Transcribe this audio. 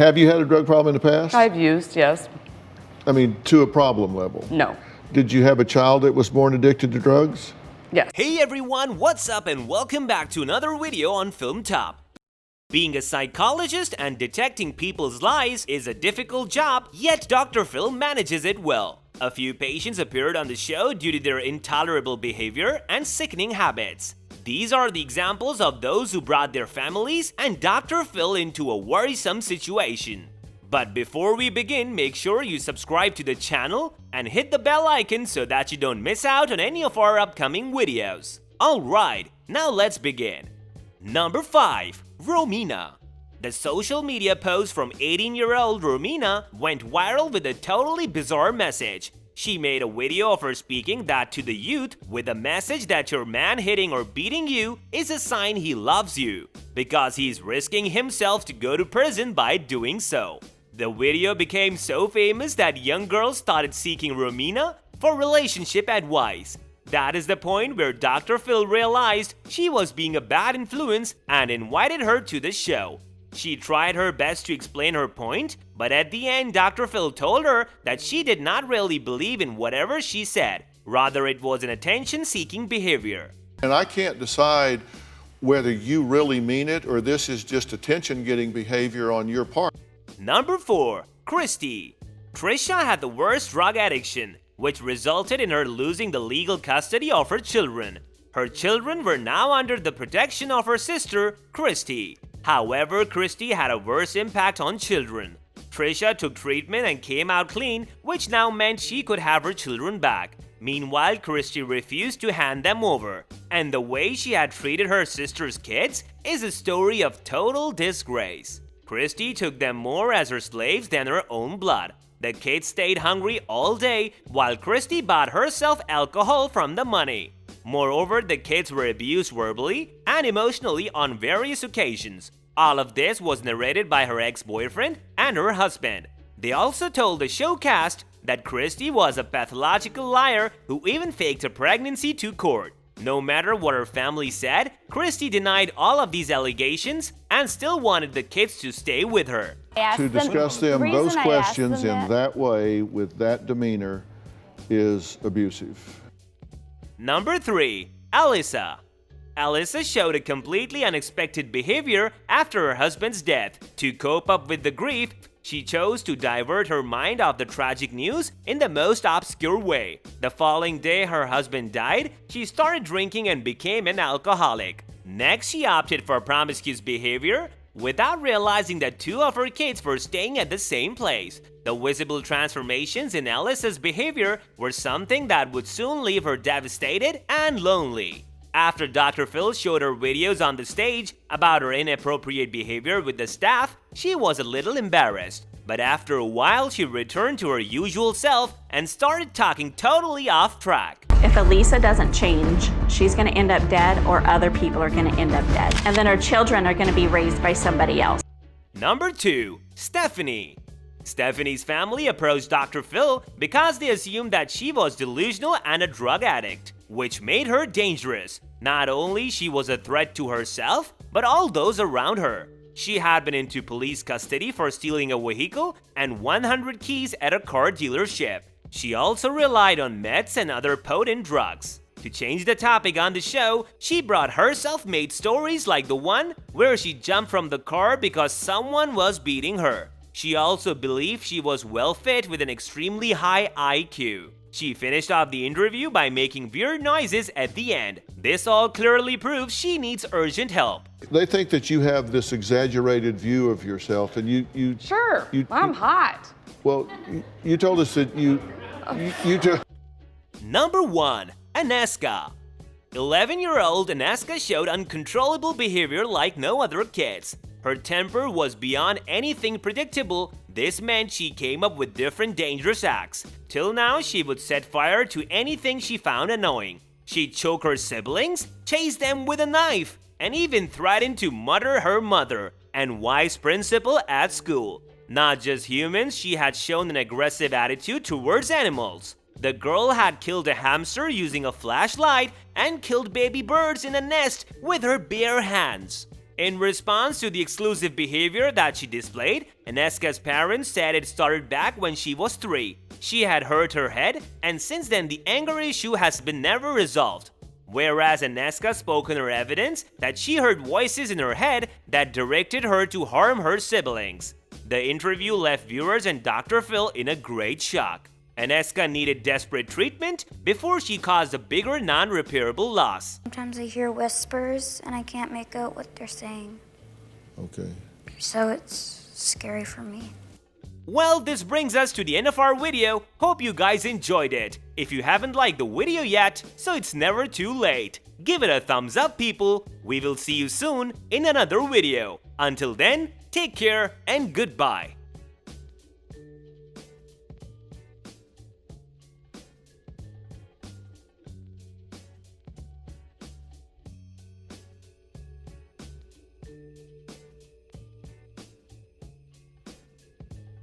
Have you had a drug problem in the past? I've used, yes. I mean, to a problem level? No. Did you have a child that was born addicted to drugs? Yes. Hey everyone, what's up and welcome back to another video on Film Top. Being a psychologist and detecting people's lies is a difficult job, yet Dr. Phil manages it well. A few patients appeared on the show due to their intolerable behavior and sickening habits. These are the examples of those who brought their families and Dr. Phil into a worrisome situation. But before we begin, make sure you subscribe to the channel and hit the bell icon so that you don't miss out on any of our upcoming videos. Alright, now let's begin. Number 5. Romina. The social media post from 18-year-old Romina went viral with a totally bizarre message. She made a video of her speaking that to the youth with a message that your man hitting or beating you is a sign he loves you, because he's risking himself to go to prison by doing so. The video became so famous that young girls started seeking Romina for relationship advice. That is the point where Dr. Phil realized she was being a bad influence and invited her to the show. She tried her best to explain her point, but at the end Dr. Phil told her that she did not really believe in whatever she said. Rather, it was an attention-seeking behavior. And I can't decide whether you really mean it or this is just attention-getting behavior on your part. Number 4. Christy. Trisha had the worst drug addiction, which resulted in her losing the legal custody of her children. Her children were now under the protection of her sister, Christy. However, Christy had a worse impact on children. Trisha took treatment and came out clean, which now meant she could have her children back. Meanwhile, Christy refused to hand them over, and the way she had treated her sister's kids is a story of total disgrace. Christy took them more as her slaves than her own blood. The kids stayed hungry all day while Christy bought herself alcohol from the money. Moreover, the kids were abused verbally and emotionally on various occasions. All of this was narrated by her ex-boyfriend and her husband. They also told the showcast that Christy was a pathological liar who even faked a pregnancy to court. No matter what her family said, Christy denied all of these allegations and still wanted the kids to stay with her. To discuss those questions in that way, with that demeanor, is abusive. Number 3. Alyssa. Alyssa showed a completely unexpected behavior after her husband's death. To cope up with the grief, she chose to divert her mind off the tragic news in the most obscure way. The following day her husband died, she started drinking and became an alcoholic. Next, she opted for promiscuous behavior without realizing that 2 of her kids were staying at the same place. The visible transformations in Alyssa's behavior were something that would soon leave her devastated and lonely. After Dr. Phil showed her videos on the stage about her inappropriate behavior with the staff, she was a little embarrassed. But after a while, she returned to her usual self and started talking totally off track. If Elisa doesn't change, she's going to end up dead, or other people are going to end up dead. And then her children are going to be raised by somebody else. Number 2. Stephanie. Stephanie's family approached Dr. Phil because they assumed that she was delusional and a drug addict, which made her dangerous. Not only she was a threat to herself, but all those around her. She had been into police custody for stealing a vehicle and 100 keys at a car dealership. She also relied on meds and other potent drugs. To change the topic on the show, she brought her self-made stories like the one where she jumped from the car because someone was beating her. She also believed she was well fit with an extremely high IQ. She finished off the interview by making weird noises at the end. This all clearly proves she needs urgent help. They think that you have this exaggerated view of yourself, and you Sure, I'm hot. Well, you told us that you Number 1. Anaska. 11-year-old Anaska showed uncontrollable behavior like no other kids. Her temper was beyond anything predictable. This meant she came up with different dangerous acts. Till now, she would set fire to anything she found annoying. She'd choke her siblings, chase them with a knife, and even threatened to murder her mother and vice principal at school. Not just humans, she had shown an aggressive attitude towards animals. The girl had killed a hamster using a flashlight and killed baby birds in a nest with her bare hands. In response to the exclusive behavior that she displayed, Aneska's parents said it started back when she was 3. She had hurt her head, and since then the anger issue has been never resolved. Whereas Aneska spoke in her evidence that she heard voices in her head that directed her to harm her siblings. The interview left viewers and Dr. Phil in a great shock. Aneska needed desperate treatment before she caused a bigger non-repairable loss. Sometimes I hear whispers and I can't make out what they're saying. Okay. So it's scary for me. Well, this brings us to the end of our video. Hope you guys enjoyed it. If you haven't liked the video yet, so it's never too late. Give it a thumbs up, people. We will see you soon in another video. Until then, take care and goodbye.